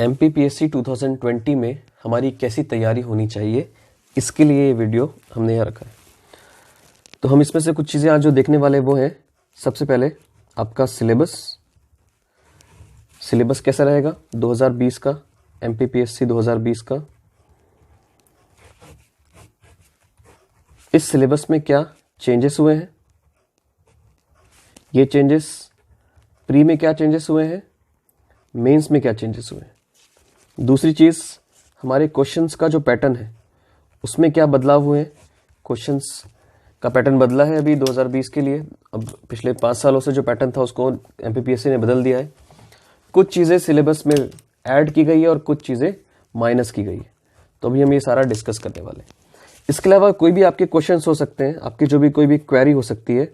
MPPSC 2020 में हमारी कैसी तैयारी होनी चाहिए, इसके लिए ये वीडियो हमने यहाँ रखा है। तो हम इसमें से कुछ चीज़ें आज जो देखने वाले वो हैं, सबसे पहले आपका सिलेबस कैसा रहेगा 2020 का, MPPSC 2020 का। इस सिलेबस में क्या चेंजेस हुए हैं, ये चेंजेस प्री में क्या चेंजेस हुए हैं, मेंस में क्या चेंजेस हुए हैं। दूसरी चीज़, हमारे क्वेश्चंस का जो पैटर्न है उसमें क्या बदलाव हुए हैं। क्वेश्चंस का पैटर्न बदला है अभी 2020 के लिए। अब पिछले 5 सालों से जो पैटर्न था उसको MPPSC ने बदल दिया है। कुछ चीज़ें सिलेबस में ऐड की गई है और कुछ चीज़ें माइनस की गई है। तो अभी हम ये सारा डिस्कस करने वाले हैं। इसके अलावा कोई भी आपके क्वेश्चंस हो सकते हैं, आपकी जो भी कोई भी क्वेरी हो सकती है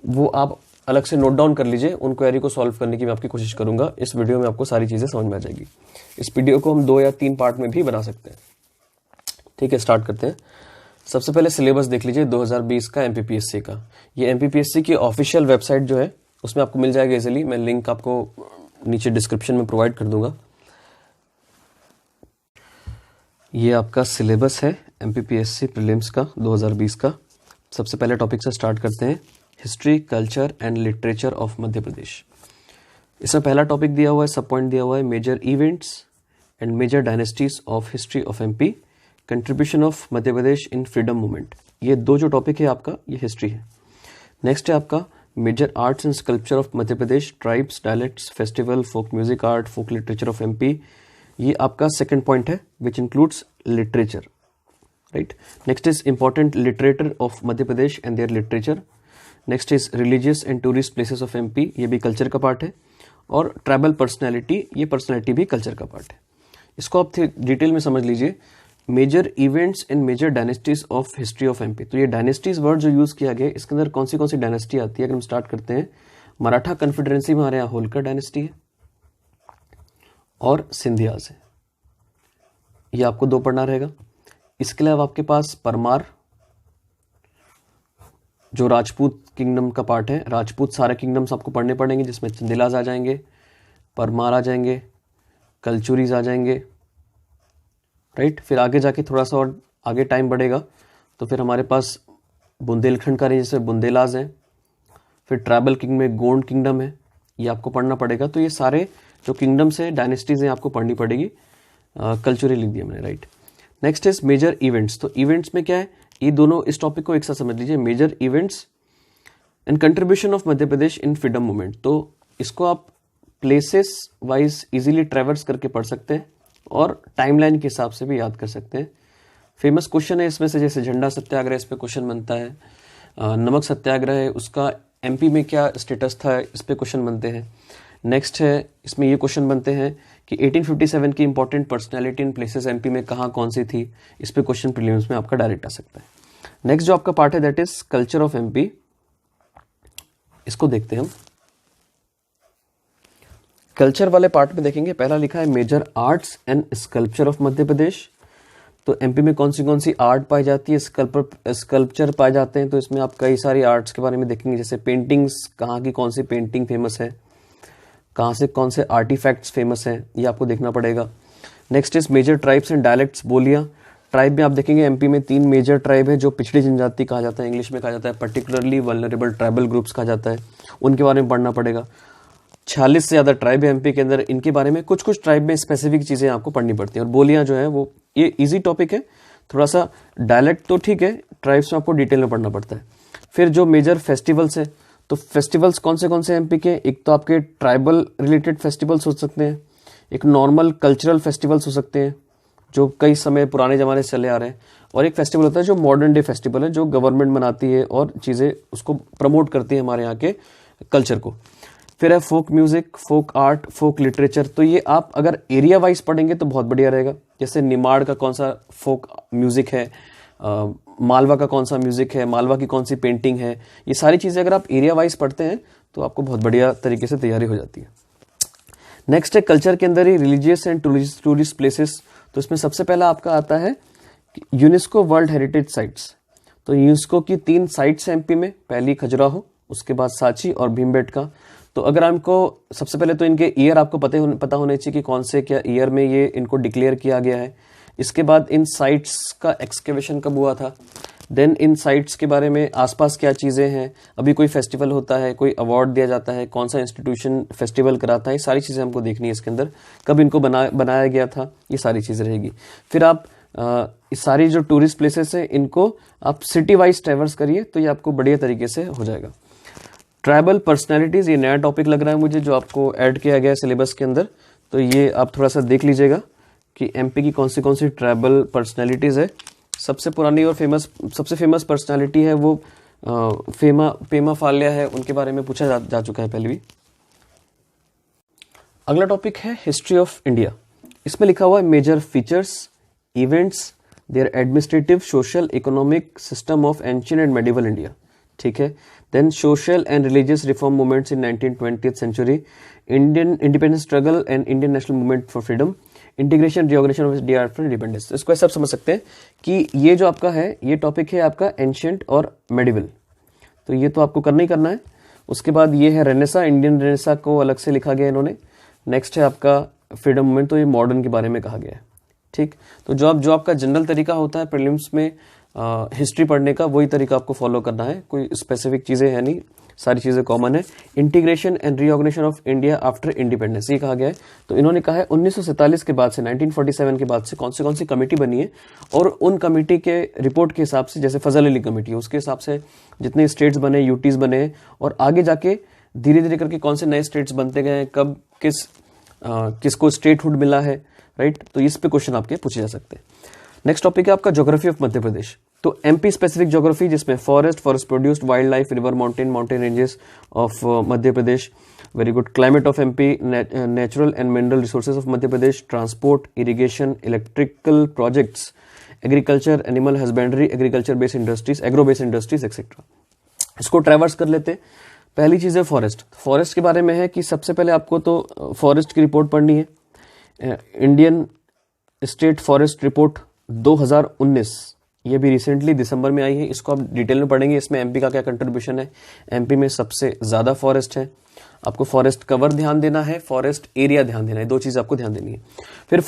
वो आप अलग से नोट डाउन कर लीजिए। उन क्वेरी को सॉल्व करने की मैं आपकी कोशिश करूंगा। इस वीडियो में आपको सारी चीज़ें समझ में आ जाएगी। इस वीडियो को हम 2 या 3 पार्ट में भी बना सकते हैं। ठीक है, स्टार्ट करते हैं। सबसे पहले सिलेबस देख लीजिए 2020 का MPPSC का। ये MPPSC की ऑफिशियल वेबसाइट जो है उसमें आपको मिल जाएगा इजीली। मैं लिंक आपको नीचे डिस्क्रिप्शन में प्रोवाइड कर दूंगा। ये आपका सिलेबस है MPPSC प्रीलिम्स का 2020 का। सबसे पहले टॉपिक से स्टार्ट करते हैं, history, culture and literature of Madhya Pradesh. इसमें पहला टॉपिक दिया हुआ है, सब पॉइंट दिया हुआ है, major events and major dynasties of history of MP, contribution of Madhya Pradesh in freedom movement. ये 2 जो टॉपिक है आपका, ये हिस्ट्री है। नेक्स्ट है आपका major arts and sculpture of Madhya Pradesh, tribes, dialects, festival, folk music art, folk literature of MP। ये आपका सेकंड पॉइंट है which includes literature, right. Next is important literature of Madhya Pradesh and their literature. Next is religious and tourist places of MP, ये भी culture का part है। और tribal personality, ये personality भी कल्चर का पार्ट है। इसको आप डिटेल में समझ लीजिए। Major events and major dynasties of history of MP, तो ये डायनेस्टीज वर्ड जो यूज किया गया है इसके अंदर कौन सी डायनेस्टी आती है। अगर हम स्टार्ट करते हैं, मराठा कन्फेडरेंसी में हमारे यहाँ होलकर डायनेस्टी है और सिंधियाज है। ये आपको 2 पढ़ना रहेगा। इसके अलावा आपके पास परमार, जो राजपूत किंगडम का पार्ट है। राजपूत सारे किंगडम्स आपको पढ़ने पड़ेंगे, जिसमें चंदेलाज आ जाएंगे, परमार आ जाएंगे, कलचुरीज आ जाएंगे, राइट। फिर आगे जाके थोड़ा सा और आगे टाइम बढ़ेगा तो फिर हमारे पास बुंदेलखंड का जैसे बुंदेलाज है। फिर ट्राइबल किंग में गोंड किंगडम है, ये आपको पढ़ना पड़ेगा। तो ये सारे जो किंगडम्स है, डायनेस्टीज हैं, आपको पढ़नी पड़ेगी। कल्चरल लिख दिया मैंने, right. Next is major events. तो इवेंट्स में क्या है, ये दोनों इस टॉपिक को एक साथ समझ लीजिए। Major events and contribution of Madhya Pradesh in freedom movement. तो इसको आप प्लेसेस वाइज इजीली ट्रेवर्स करके पढ़ सकते हैं और टाइमलाइन के हिसाब से भी याद कर सकते हैं। फेमस क्वेश्चन है इसमें से, जैसे झंडा सत्याग्रह, इस पे क्वेश्चन बनता है। नमक सत्याग्रह है, उसका MP में क्या स्टेटस था, इस पे क्वेश्चन बनते हैं। नेक्स्ट है, इसमें ये क्वेश्चन बनते हैं कि 1857 की important personality in places MP में कहाँ कौन सी थी। इस पे क्वेश्चन प्रीलिम्स में आपका डायरेक्ट आ सकता है। नेक्स्ट जो आपका पार्ट है that is culture of MP। इसको देखते हैं हम। कल्चर वाले पार्ट में देखेंगे, पहला लिखा है major arts and sculpture of Madhya Pradesh. तो MP में कौन सी आर्ट पाई जाती है, स्कल्पचर पाए जाते हैं। तो इसमें आप कई सारी आर्ट्स के बारे में देखेंगे, जैसे पेंटिंग्स, कहाँ की कौन सी पेंटिंग फेमस है, कहाँ से कौन से आर्टिफैक्ट्स फेमस हैं, ये आपको देखना पड़ेगा। Next is major tribes and dialects, बोलियाँ। ट्राइब में आप देखेंगे MP में 3 मेजर ट्राइब है जो पिछड़ी जनजाति कहा जाता है, इंग्लिश में कहा जाता है पर्टिकुलरली वल्नरेबल ट्राइबल ग्रुप्स कहा जाता है, उनके बारे में पढ़ना पड़ेगा। 46 से ज़्यादा ट्राइब है MP के अंदर, इनके बारे में कुछ ट्राइब में स्पेसिफिक चीज़ें आपको पढ़नी पड़ती हैं। और बोलियाँ जो है वो ये इजी टॉपिक है, थोड़ा सा डायलेक्ट तो ठीक है, ट्राइब्स में आपको डिटेल में पढ़ना पड़ता है। फिर जो मेजर फेस्टिवल्स है, तो फेस्टिवल्स कौन से MP के, एक तो आपके ट्राइबल रिलेटेड फेस्टिवल्स हो सकते हैं, एक नॉर्मल कल्चरल फेस्टिवल्स हो सकते हैं जो कई समय पुराने ज़माने से चले आ रहे हैं, और एक फेस्टिवल होता है जो मॉडर्न डे फेस्टिवल है, जो गवर्नमेंट मनाती है और चीज़ें उसको प्रमोट करती है हमारे यहाँ के कल्चर को। फिर है folk music, folk art, folk literature. तो ये आप अगर एरिया वाइज पढ़ेंगे तो बहुत बढ़िया रहेगा। जैसे निमाड़ का कौन सा फोक म्यूजिक है, मालवा का कौन सा म्यूजिक है, मालवा की कौन सी पेंटिंग है, ये सारी चीज़ें अगर आप एरिया वाइज पढ़ते हैं तो आपको बहुत बढ़िया तरीके से तैयारी हो जाती है। नेक्स्ट है कल्चर के अंदर ही रिलीजियस एंड टूरिस्ट प्लेसेस। तो इसमें सबसे पहला आपका आता है यूनेस्को वर्ल्ड हेरिटेज साइट्स। तो यूनेस्को की 3 साइट्स हैं MP में, पहली खजुराहो, उसके बाद सांची और भीमबेटका। तो अगर हमको सबसे पहले तो इनके ईयर आपको पता होने चाहिए कि कौन से क्या ईयर में ये इनको डिक्लेयर किया गया है। इसके बाद इन साइट्स का एक्सकेवेशन कब हुआ था, देन इन साइट्स के बारे में आसपास क्या चीज़ें हैं, अभी कोई फेस्टिवल होता है, कोई अवार्ड दिया जाता है, कौन सा इंस्टीट्यूशन फेस्टिवल कराता है, ये सारी चीज़ें हमको देखनी है इसके अंदर, कब इनको बनाया गया था, ये सारी चीज़ें रहेगी। फिर आप इस सारी जो टूरिस्ट प्लेसेस हैं इनको आप सिटी वाइज ट्रैवर्स करिए, तो ये आपको बढ़िया तरीके से हो जाएगा। ट्राइबल पर्सनैलिटीज़, ये नया टॉपिक लग रहा है मुझे जो आपको ऐड किया गया है सिलेबस के अंदर, तो ये आप थोड़ा सा देख लीजिएगा कि एमपी की कौन सी ट्राइबल पर्सनैलिटीज़ है। सबसे पुरानी और सबसे फेमस पर्सनैलिटी है वो पेमा फाल्या है, उनके बारे में पूछा जा चुका है पहले भी। अगला टॉपिक है हिस्ट्री ऑफ इंडिया। इसमें लिखा हुआ है major features, events, their administrative, social, economic system of ancient and medieval India. ठीक है। Then social and religious reform movements in 19th century, Indian independence struggle and Indian national movement for freedom, integration reorganisation of India after independence. इसको सब समझ सकते हैं कि ये जो आपका है ये टॉपिक है आपका एंशिएंट और मेडिवल, तो ये तो आपको करना ही करना है। उसके बाद ये है रेनेसा, इंडियन रेनेसा को अलग से लिखा गया इन्होंने। नेक्स्ट है आपका फ्रीडम मूवमेंट, तो ये मॉडर्न के बारे में कहा गया है। ठीक, तो जो आपका जनरल तरीका होता है प्रीलिम्स में हिस्ट्री पढ़ने का, वही तरीका आपको फॉलो करना है, कोई स्पेसिफिक चीज़ें है नहीं, सारी चीज़ें कॉमन है। Integration and reorganisation of India after independence ये कहा गया है, तो इन्होंने कहा है 1947 के बाद से 1947 के बाद से कौन सी कमेटी बनी है, और उन कमेटी के रिपोर्ट के हिसाब से, जैसे फजल अली कमेटी है उसके हिसाब से जितने स्टेट्स बने, यूटीज बने, और आगे जाके धीरे धीरे करके कौन से नए स्टेट्स बनते गए, कब किसको स्टेटहुड मिला है, राइट। तो इस पे क्वेश्चन आपके पूछे जा सकते हैं। नेक्स्ट टॉपिक है आपका ज्योग्राफी ऑफ मध्य प्रदेश। तो एमपी स्पेसिफिक ज्योग्राफी, जिसमें forest produced, wild life, river, mountain ranges of Madhya Pradesh, very good. Climate of MP, natural and mineral resources of Madhya Pradesh, transport, irrigation, electrical projects, agriculture, animal husbandry, agriculture based industries, agro based industries etcetera. इसको traverse कर लेते हैं। पहली चीज है forest के बारे में है कि सबसे पहले आपको तो फॉरेस्ट की रिपोर्ट पढ़नी है। इंडियन स्टेट फॉरेस्ट रिपोर्ट 2019, ये भी रिसेंटली दिसंबर में आई है, इसको आप डिटेल में पढ़ेंगे। इसमें एमपी का क्या कंट्रीब्यूशन है, एमपी में सबसे ज्यादा फॉरेस्ट है, आपको फॉरेस्ट कवर ध्यान देना है, फॉरेस्ट एरिया ध्यान देना है, दो चीज आपको ध्यान देनी है। फिर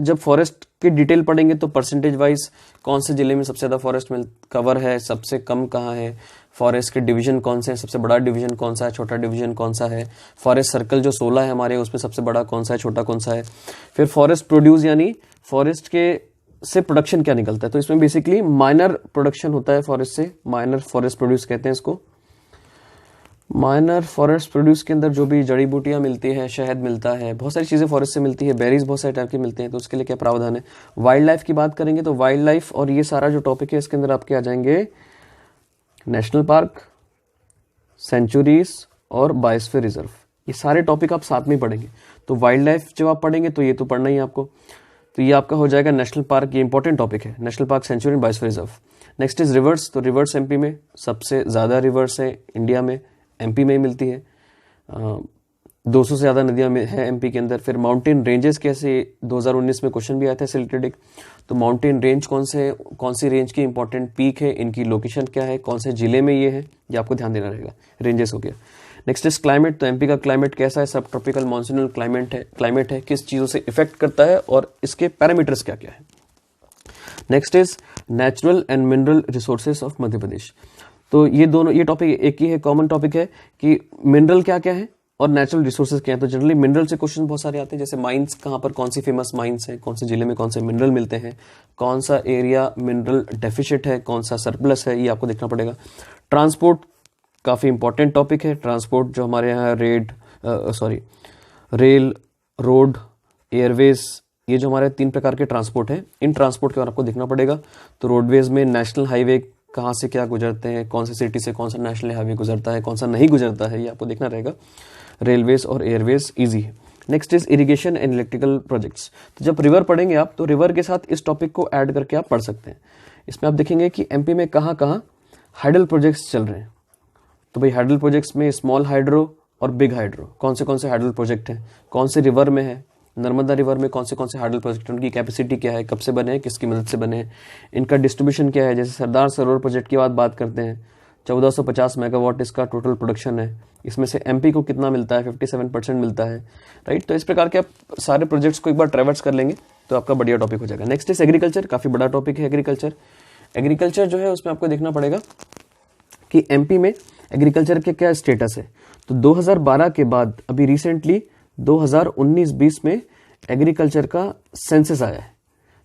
जब फॉरेस्ट की डिटेल पढ़ेंगे तो परसेंटेज वाइज कौन से जिले में सबसे ज्यादा फॉरेस्ट कवर है, सबसे कम कहाँ है, फॉरेस्ट के डिवीजन कौन से हैं, सबसे बड़ा डिवीजन कौन सा है, छोटा डिवीजन कौन सा है, फॉरेस्ट सर्कल जो 16 है हमारे, उसमें सबसे बड़ा कौन सा है, छोटा कौन सा है। फिर फॉरेस्ट प्रोड्यूस, यानी फॉरेस्ट के से प्रोडक्शन क्या निकलता है, तो इसमें बेसिकली माइनर प्रोडक्शन होता है फॉरेस्ट से, माइनर फॉरेस्ट प्रोड्यूस कहते हैं इसको। माइनर फॉरेस्ट प्रोड्यूस के अंदर जो भी जड़ी बूटियां मिलती है, शहद मिलता है, बहुत सारी चीजें फॉरेस्ट से मिलती है, बेरीज बहुत सारे टाइप के मिलते हैं, तो उसके लिए क्या प्रावधान है। वाइल्ड लाइफ की बात करेंगे तो वाइल्ड लाइफ और ये सारा जो टॉपिक है इसके अंदर आपके आ जाएंगे नेशनल पार्क, सेंचुरीज और बायोस्फीयर रिजर्व, ये सारे टॉपिक आप साथ में पढ़ेंगे। तो वाइल्ड लाइफ जब आप पढ़ेंगे तो ये तो पढ़ना ही है आपको, तो ये आपका हो जाएगा नेशनल पार्क, ये इंपॉर्टेंट टॉपिक है, national park, sanctuary, biosphere reserve. Next is rivers, तो रिवर्स एमपी में सबसे ज्यादा रिवर्स है इंडिया में, एमपी में ही मिलती है, 200 से ज्यादा नदियां है एमपी के अंदर। फिर माउंटेन रेंजेस कैसे, 2019 में क्वेश्चन भी आया था सिलेक्टेड एक, तो माउंटेन रेंज कौन सी रेंज की इंपॉर्टेंट पीक है, इनकी लोकेशन क्या है, कौन से जिले में ये है, ये आपको ध्यान देना रहेगा। रेंजेस हो गया। नेक्स्ट इज क्लाइमेट, तो एमपी का क्लाइमेट कैसा है, सब ट्रॉपिकल मॉनसूनल क्लाइमेट है, किस चीजों से इफेक्ट करता है और इसके पैरामीटर्स क्या क्या है। Next is natural and mineral resources of Madhya Pradesh, तो ये टॉपिक एक ही है, कॉमन टॉपिक है कि मिनरल क्या क्या है और नेचुरल रिसोर्सेज क्या है। तो जनरली मिनरल से क्वेश्चन बहुत सारे आते हैं, जैसे माइंस कहाँ पर, कौन सी फेमस माइंस है, कौन से जिले में कौन से मिनरल मिलते हैं, कौन सा एरिया मिनरल डेफिशिट है, कौन सा सरप्लस है, ये आपको देखना पड़ेगा। ट्रांसपोर्ट काफी इंपॉर्टेंट टॉपिक है, ट्रांसपोर्ट जो हमारे यहाँ रेल, रोड, एयरवेज, ये जो हमारे 3 प्रकार के ट्रांसपोर्ट हैं, इन ट्रांसपोर्ट के बारे में आपको देखना पड़ेगा। तो रोडवेज में नेशनल हाईवे कहाँ से क्या गुजरते हैं, कौन सी सिटी से कौन सा नेशनल हाईवे गुजरता है, कौन सा नहीं गुजरता है, ये आपको देखना रहेगा। रेलवेज और एयरवेज इजी है। Next is irrigation and electrical projects, तो जब रिवर पढ़ेंगे आप तो रिवर के साथ इस टॉपिक को ऐड करके आप पढ़ सकते हैं। इसमें आप देखेंगे कि एमपी में कहाँ कहाँ हाइडल प्रोजेक्ट्स चल रहे हैं, तो भाई हाइडल प्रोजेक्ट्स में स्मॉल हाइड्रो और बिग हाइड्रो कौन से हाइडल प्रोजेक्ट हैं, कौन से रिवर में है, नर्मदा रिवर में कौन से हाइडल प्रोजेक्ट, उनकी कैपेसिटी क्या है, कब से बने हैं, किसकी मदद से बने हैं, इनका डिस्ट्रीब्यूशन क्या है। जैसे सरदार सरोवर प्रोजेक्ट की बात करते हैं, 1450 मेगावाट इसका टोटल प्रोडक्शन है। इसमें से एमपी को कितना मिलता है, 57% मिलता है, राइट। तो इस प्रकार के आप सारे प्रोजेक्ट्स को एक बार ट्रैवर्स कर लेंगे तो आपका बढ़िया टॉपिक हो जाएगा। नेक्स्ट इज एग्रीकल्चर, काफी बड़ा टॉपिक है एग्रीकल्चर। एग्रीकल्चर जो है उसमें आपको देखना पड़ेगा कि एमपी में एग्रीकल्चर के क्या स्टेटस है। तो 2012 के बाद अभी रिसेंटली 2019-20 में एग्रीकल्चर का सेंसस आया है।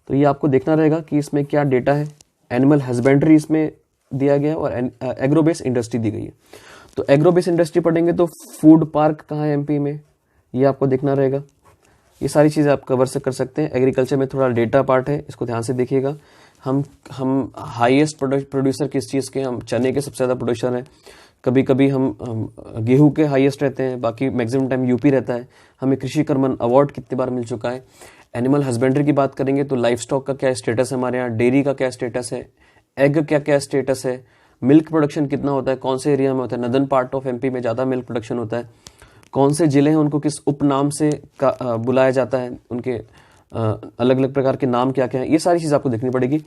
तो ये आपको देखना रहेगा कि इसमें क्या डेटा है। एनिमल हस्बेंड्री इसमें दिया गया है और एग्रोबेस इंडस्ट्री दी गई है। तो एग्रोबेस इंडस्ट्री पढ़ेंगे तो फूड पार्क कहाँ है एमपी में, ये आपको देखना रहेगा। ये सारी चीज़ें आप कवर से कर सकते हैं। एग्रीकल्चर में थोड़ा डेटा पार्ट है, इसको ध्यान से देखिएगा। हम हाईएस्ट प्रोड्यूसर किस चीज़ के, हम चने के सबसे ज़्यादा प्रोड्यूसर हैं। कभी कभी हम गेहूं के हाईएस्ट रहते हैं, बाकी मैक्सिमम टाइम यूपी रहता है। हमें कृषि कर्मन अवार्ड कितनी बार मिल चुका है। एनिमल हस्बेंड्री की बात करेंगे तो लाइफ स्टॉक का क्या स्टेटस है हमारे यहाँ, डेयरी का क्या स्टेटस है, एग क्या क्या स्टेटस है, मिल्क प्रोडक्शन कितना होता है, कौन से एरिया में होता है। नदर्न पार्ट ऑफ एमपी में ज़्यादा मिल्क प्रोडक्शन होता है। कौन से जिले हैं उनको किस उपनाम से बुलाया जाता है, उनके अलग अलग प्रकार के नाम क्या क्या है, ये सारी चीज़ आपको देखनी पड़ेगी।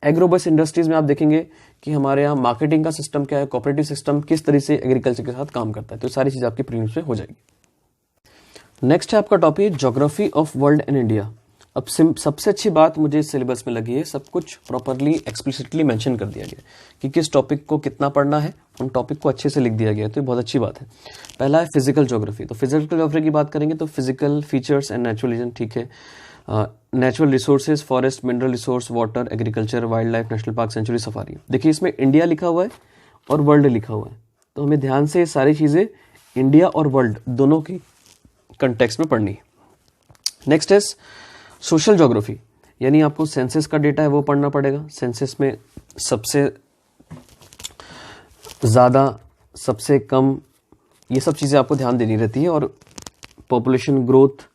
एग्रोबेस इंडस्ट्रीज में आप देखेंगे कि हमारे यहाँ मार्केटिंग का सिस्टम क्या है, कोऑपरेटिव सिस्टम किस तरह से एग्रीकल्चर के साथ काम करता है। तो सारी चीज़ आपकी प्रीलिम्स में हो जाएगी। नेक्स्ट है आपका topic geography of world and India. अब सबसे अच्छी बात मुझे इस सिलेबस में लगी है, सब कुछ प्रॉपरली एक्सप्लिसिटली मेंशन कर दिया गया कि किस टॉपिक को कितना पढ़ना है, उन टॉपिक को अच्छे से लिख दिया गया है। तो ये बहुत अच्छी बात है। पहला है फिजिकल ज्योग्राफी। तो फिजिकल ज्योग्राफी की बात करेंगे तो physical features and natural region, ठीक है। Natural resources, forest, mineral resource, water, agriculture, wild life, national park, sanctuary, safari. देखिए इसमें इंडिया लिखा हुआ है और वर्ल्ड लिखा हुआ है, तो हमें ध्यान से ये सारी चीज़ें इंडिया और वर्ल्ड दोनों की कंटेक्स्ट में पढ़नी है। नेक्स्ट है सोशल ज्योग्राफी, यानी आपको सेंसस का डेटा है वो पढ़ना पड़ेगा। सेंसस में सबसे ज़्यादा, सबसे कम, ये सब चीज़ें आपको ध्यान देनी रहती है। और population growth,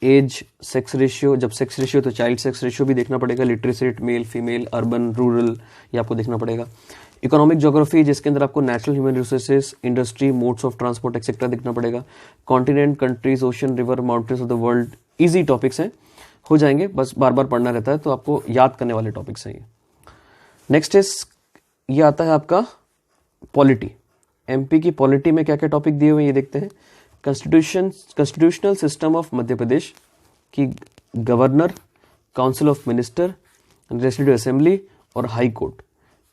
age, sex ratio, जब सेक्स रेशियो तो चाइल्ड सेक्स रेशियो भी देखना पड़ेगा, literacy rate, male female, urban rural, ये आपको देखना पड़ेगा। इकोनॉमिक ज्योग्राफी जिसके अंदर आपको natural human resources, industry, modes of transport etcetera देखना पड़ेगा। Continent, countries, ocean, river, mountains of the world, easy topics हैं, हो जाएंगे, बस बार बार पढ़ना रहता है, तो आपको याद करने वाले टॉपिक्स हैं ये। नेक्स्ट इज ये आता है आपका पॉलिटी। एमपी की पॉलिटी में क्या क्या टॉपिक दिए हुए हैं ये देखते हैं। कॉन्स्टिट्यूशनल सिस्टम ऑफ मध्य प्रदेश की governor, council of minister, legislative assembly और हाई कोर्ट,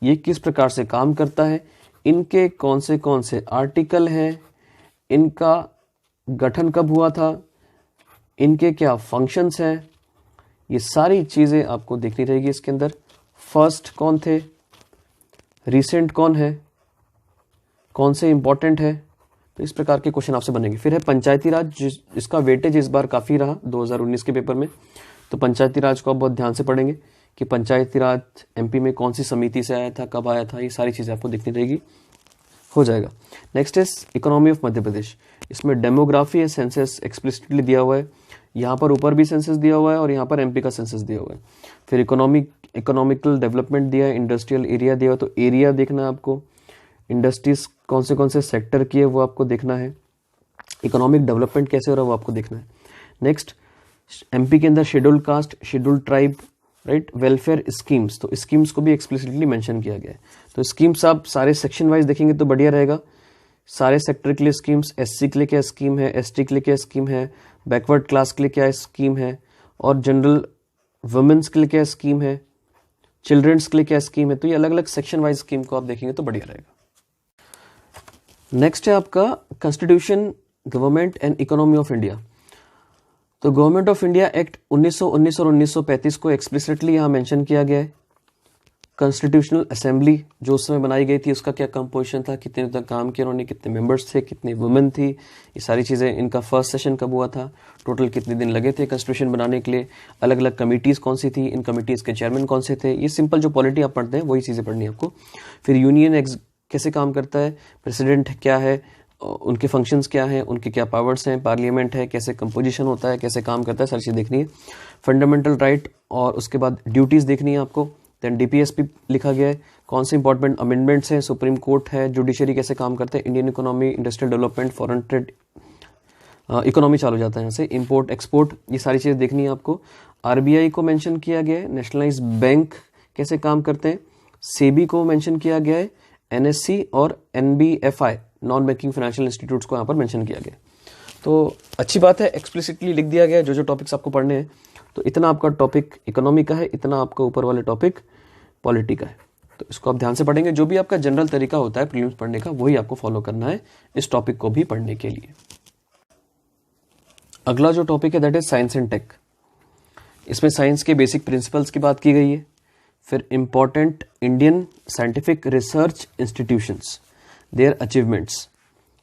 ये किस प्रकार से काम करता है, इनके कौन से आर्टिकल हैं, इनका गठन कब हुआ था, इनके क्या फंक्शंस हैं, ये सारी चीज़ें आपको देखनी रहेगी इसके अंदर। फर्स्ट कौन थे, रिसेंट कौन है, कौन से इंपॉर्टेंट है, तो इस प्रकार के क्वेश्चन आपसे बनेंगे। फिर है पंचायती राज, इसका वेटेज इस बार काफ़ी रहा 2019 के पेपर में, तो पंचायती राज को आप बहुत ध्यान से पढ़ेंगे कि पंचायती राज एमपी में कौन सी समिति से आया था, कब आया था, ये सारी चीज़ें आपको दिखनी रहेगी, हो जाएगा। Next is economy of Madhya Pradesh. इसमें डेमोग्राफी है, सेंसस एक्सप्लिसिटली दिया हुआ है, यहाँ पर ऊपर भी सेंसस दिया हुआ है और यहाँ पर एमपी का सेंसस दिया हुआ है। फिर इकोनॉमिकल डेवलपमेंट दिया है, इंडस्ट्रियल एरिया दिया हुआ, तो एरिया देखना है आपको, इंडस्ट्रीज कौन से सेक्टर की है वो आपको देखना है, इकोनॉमिक डेवलपमेंट कैसे हो रहा है वो आपको देखना है। नेक्स्ट एमपी के अंदर scheduled caste, scheduled tribe, right, welfare schemes, तो स्कीम्स को भी एक्सप्लिसिटली मेंशन किया गया है। तो स्कीम्स आप सारे सेक्शन वाइज देखेंगे तो बढ़िया रहेगा। सारे सेक्टर के लिए स्कीम्स, एससी के लिए क्या स्कीम है, एसटी के लिए क्या स्कीम है, बैकवर्ड क्लास के लिए क्या स्कीम है, और जनरल वुमेन्स के लिए क्या स्कीम है, चिल्ड्रंस के लिए क्या स्कीम है, तो ये अलग अलग सेक्शन वाइज स्कीम को आप देखेंगे तो बढ़िया रहेगा। नेक्स्ट है आपका constitution, government and economy of India. तो गवर्नमेंट ऑफ इंडिया एक्ट 1919 और 1935 को एक्सप्लिसिटली यहाँ मेंशन किया गया है। कॉन्स्टिट्यूशनल असेंबली जो उस समय बनाई गई थी उसका क्या कंपोजिशन था, कितने तक काम किया उन्होंने, कितने मेंबर्स थे, कितनी वुमेन थी, ये सारी चीज़ें, इनका फर्स्ट सेशन कब हुआ था, टोटल कितने दिन लगे थे कॉन्स्टिट्यूशन बनाने के लिए, अलग अलग कमिटीज़ कौन सी थी, इन कमिटीज़ के चेयरमैन कौन से थे, ये सिंपल जो पॉलिटी आप पढ़ते हैं वही चीज़ें पढ़नी है आपको। फिर यूनियन कैसे काम करता है, प्रेसिडेंट क्या है, उनके फंक्शंस क्या हैं, उनके क्या पावर्स हैं, पार्लियामेंट है, कैसे कंपोजिशन होता है, कैसे काम करता है, सारी चीज़ देखनी है। फंडामेंटल राइट और उसके बाद ड्यूटीज़ देखनी है आपको। देन डीपीएसपी लिखा गया है, कौन से इंपॉर्टेंट अमेंडमेंट्स हैं, सुप्रीम कोर्ट है, जुडिशरी कैसे काम करता है, Indian economy, industrial development, foreign trade, economy चालू जाता है यहाँ से, इंपोर्ट एक्सपोर्ट, ये सारी चीज़ देखनी है आपको। आरबीआई को मेंशन किया गया है, नेशनलाइज बैंक कैसे काम करते हैं, सेबी को मेंशन किया गया है, NSC और NBFI non banking financial institutes को यहाँ पर मेंशन किया गया। तो अच्छी बात है, एक्सप्लिसिटली लिख दिया गया जो टॉपिक्स आपको पढ़ने हैं। तो इतना आपका टॉपिक इकोनॉमी का है, इतना आपका ऊपर वाले टॉपिक पॉलिटी का है। तो इसको आप ध्यान से पढ़ेंगे। जो भी आपका जनरल तरीका होता है प्रीलिम्स पढ़ने का, वही आपको फॉलो करना है इस टॉपिक को भी पढ़ने के लिए। अगला जो टॉपिक है that is science and tech. इसमें साइंस के बेसिक प्रिंसिपल्स की बात की गई है, फिर important Indian scientific research institutions, their achievements,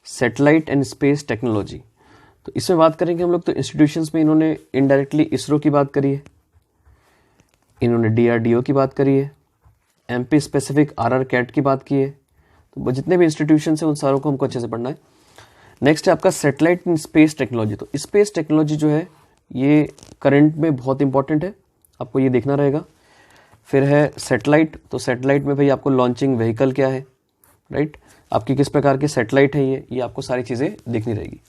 satellite and space technology. तो इसमें बात करेंगे हम लोग। तो इंस्टीट्यूशंस में इन्होंने इनडायरेक्टली इसरो की बात करी है, इन्होंने DRDO की बात करी है, MP स्पेसिफिक RRCAT की बात की है। तो जितने भी इंस्टीट्यूशंस हैं उन सारों को हमको अच्छे से पढ़ना है। नेक्स्ट है आपका सैटेलाइट एंड स्पेस टेक्नोलॉजी। तो स्पेस टेक्नोलॉजी जो है ये करंट में बहुत इंपॉर्टेंट है, आपको ये देखना रहेगा। फिर है सैटेलाइट। तो सैटेलाइट में भाई आपको लॉन्चिंग व्हीकल क्या है, राइट, आपकी किस प्रकार के सैटेलाइट है ये आपको सारी चीज़ें देखनी रहेगी।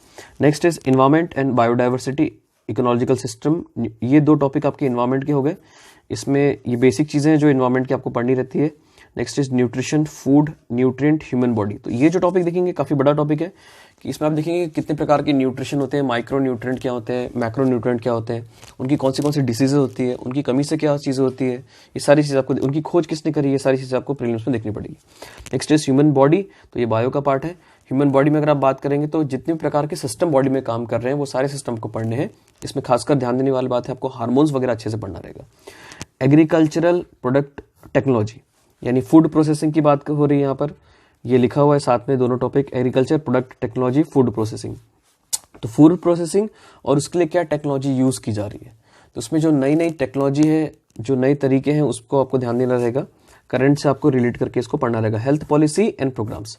Next is environment and biodiversity ecological system. ये दो टॉपिक आपके इन्वायरमेंट के हो गए। इसमें ये बेसिक चीज़ें हैं जो इन्वायरमेंट की आपको पढ़नी रहती है। Next is nutrition, food, nutrient, human body. तो ये जो टॉपिक देखेंगे काफ़ी बड़ा टॉपिक है कि इसमें आप देखेंगे कितने प्रकार के न्यूट्रिशन होते हैं, माइक्रो न्यूट्रिएंट क्या होते हैं, मैक्रो न्यूट्रिएंट क्या होते हैं, उनकी कौन सी डिसीजेज होती है, उनकी कमी से क्या चीज़ें होती है, ये सारी चीज़ें आपको, उनकी खोज किसने करी, ये सारी चीज़ें आपको प्रीलिम्स में देखनी पड़ेगी। Next is human body. तो ये बायो का पार्ट है। ह्यूमन बॉडी में अगर आप बात करेंगे तो जितने भी प्रकार के सिस्टम बॉडी में काम कर रहे हैं वो सारे सिस्टम को पढ़ने हैं। इसमें खासकर ध्यान देने वाली बात है, आपको हार्मोन्स वगैरह अच्छे से पढ़ना रहेगा। एग्रीकल्चरल प्रोडक्ट टेक्नोलॉजी, यानी फूड प्रोसेसिंग की बात हो रही है यहाँ पर, ये लिखा हुआ है साथ में दोनों topic, agriculture product technology, food processing. तो फूड प्रोसेसिंग और उसके लिए क्या टेक्नोलॉजी यूज की जा रही है, तो उसमें जो नई नई टेक्नोलॉजी है, जो नए तरीके हैं, उसको आपको ध्यान देना रहेगा। करंट से आपको रिलेट करके इसको पढ़ना रहेगा। Health policy and programmes.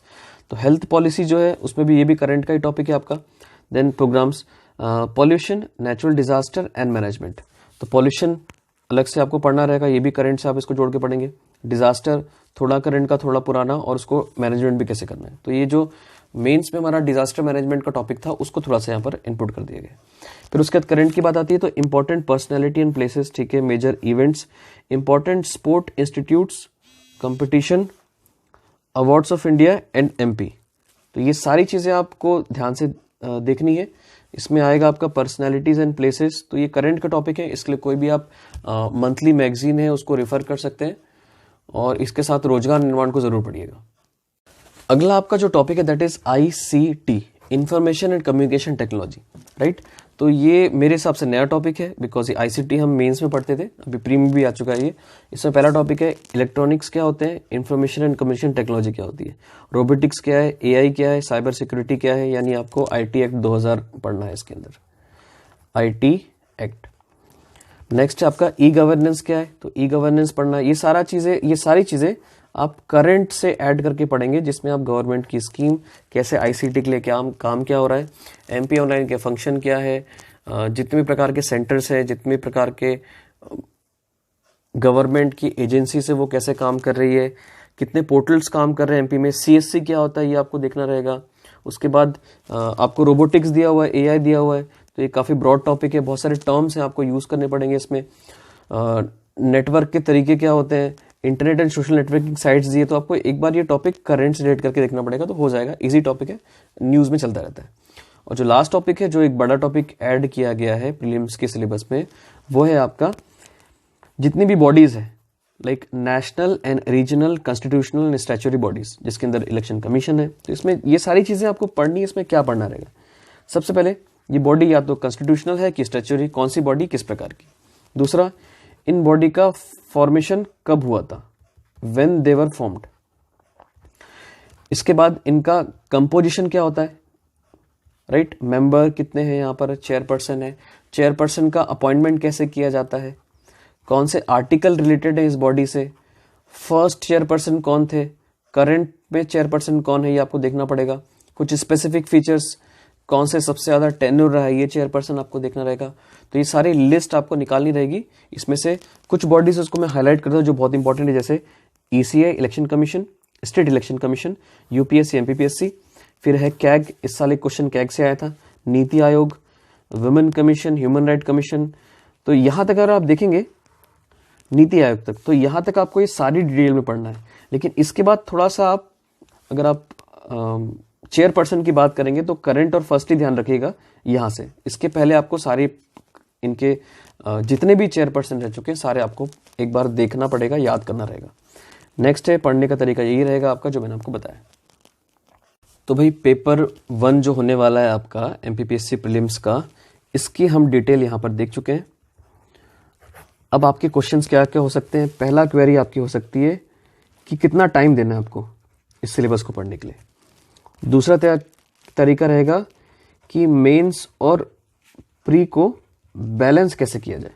तो हेल्थ पॉलिसी जो है उसमें भी ये भी करंट का ही टॉपिक है आपका। Then programmes, pollution, natural disaster and management. तो पॉल्यूशन अलग से आपको पढ़ना रहेगा, ये भी करंट से आप इसको जोड़ के पढ़ेंगे। डिजास्टर थोड़ा करंट का, थोड़ा पुराना, और उसको मैनेजमेंट भी कैसे करना है। तो ये जो मेंस में हमारा डिजास्टर मैनेजमेंट का टॉपिक था उसको थोड़ा सा यहाँ पर इनपुट कर दिया गया। फिर उसके बाद करंट की बात आती है तो इंपॉर्टेंट पर्सनैलिटी एंड प्लेसेस, ठीक है, major events, important sport institutes, competition, awards of India and MP। तो ये सारी चीज़ें आपको ध्यान से देखनी है। इसमें आएगा आपका पर्सनैलिटीज एंड प्लेसेस। तो ये करंट का टॉपिक है, इसके लिए कोई भी आप मंथली मैगजीन है उसको रेफर कर सकते हैं, और इसके साथ रोजगार निर्माण को जरूर पढ़िएगा। अगला आपका जो टॉपिक है that is ICT, information and communication technology, right. तो ये मेरे हिसाब से नया टॉपिक है, बिकॉज ये ICT हम मेंस में पढ़ते थे, अभी प्री में भी आ चुका है ये। इसमें पहला टॉपिक है इलेक्ट्रॉनिक्स क्या होते हैं, इंफॉर्मेशन एंड कम्युनिकेशन टेक्नोलॉजी क्या होती है, रोबोटिक्स क्या है, AI क्या है, साइबर सिक्योरिटी क्या है, यानी आपको IT एक्ट 2000 पढ़ना है इसके अंदर, IT एक्ट। नेक्स्ट आपका E-गवर्नेंस क्या है, तो E-गवर्नेंस पढ़ना। ये सारी चीजें आप करंट से ऐड करके पढ़ेंगे, जिसमें आप गवर्नमेंट की स्कीम कैसे, ICT के लिए क्या काम क्या हो रहा है, MP ऑनलाइन के फंक्शन क्या है, जितने भी प्रकार के सेंटर्स है, जितने भी प्रकार के गवर्नमेंट की एजेंसी से वो कैसे काम कर रही है, कितने पोर्टल्स काम कर रहे हैं MP में, CSC क्या होता है ये आपको देखना रहेगा। उसके बाद आपको रोबोटिक्स दिया हुआ है, AI दिया हुआ है। तो ये काफ़ी ब्रॉड टॉपिक है, बहुत सारे टर्म्स हैं आपको यूज़ करने पड़ेंगे इसमें। नेटवर्क के तरीके क्या होते हैं, internet and social networking sites दिए। तो आपको एक बार ये टॉपिक करंट से रिलेट करके देखना पड़ेगा, तो हो जाएगा। इजी टॉपिक है, न्यूज़ में चलता रहता है। और जो लास्ट टॉपिक है, जो एक बड़ा टॉपिक ऐड किया गया है प्रीलिम्स के सिलेबस में, वो है आपका जितनी भी बॉडीज़ है, like national and regional constitutional and statutory bodies, जिसके अंदर इलेक्शन कमीशन है। तो इसमें ये सारी चीज़ें आपको पढ़नी है। इसमें क्या पढ़ना रहेगा, सबसे पहले ये बॉडी या तो कॉन्स्टिट्यूशनल है कि स्टैच्यूटरी, कौन सी बॉडी किस प्रकार की। दूसरा, इन बॉडी का फॉर्मेशन कब हुआ था, व्हेन दे वर फॉर्म्ड। इसके बाद इनका कंपोजिशन क्या होता है, राइट, मेंबर कितने हैं यहाँ पर, चेयरपर्सन है, चेयरपर्सन का अपॉइंटमेंट कैसे किया जाता है, कौन से आर्टिकल रिलेटेड है इस बॉडी से, फर्स्ट चेयरपर्सन कौन थे, करंट में चेयरपर्सन कौन है, ये आपको देखना पड़ेगा। कुछ स्पेसिफिक फीचर्स, कौन से सबसे ज़्यादा टेन्योर रहा है, ये चेयरपर्सन आपको देखना रहेगा। तो ये सारी लिस्ट आपको निकालनी रहेगी। इसमें से कुछ बॉडीज उसको मैं हाईलाइट करता हूँ जो बहुत इंपॉर्टेंट है, जैसे ECI election commission, state election commission, UPSC MPPSC। फिर है कैग, इस साल एक क्वेश्चन कैग से आया था, NITI Aayog, women commission, human right commission. तो यहाँ तक अगर आप देखेंगे नीति आयोग तक, तो यहाँ तक आपको ये सारी डिटेल में पढ़ना है। लेकिन इसके बाद थोड़ा सा आप अगर आप चेयरपर्सन की बात करेंगे तो करंट और फर्स्टली ध्यान रखिएगा यहाँ से। इसके पहले आपको सारे इनके जितने भी चेयरपर्सन रह चुके हैं सारे आपको एक बार देखना पड़ेगा, याद करना रहेगा। नेक्स्ट है पढ़ने का तरीका, यही रहेगा आपका जो मैंने आपको बताया। तो भाई पेपर 1 जो होने वाला है आपका एमपीपीएससी प्रीलिम्स का, इसकी हम डिटेल यहाँ पर देख चुके हैं। अब आपके क्वेश्चंस क्या क्या हो सकते हैं। पहला क्वेरी आपकी हो सकती है कि कितना टाइम देना है आपको इस सिलेबस को पढ़ने के लिए। दूसरा तरीका रहेगा कि मेंस और प्री को बैलेंस कैसे किया जाए।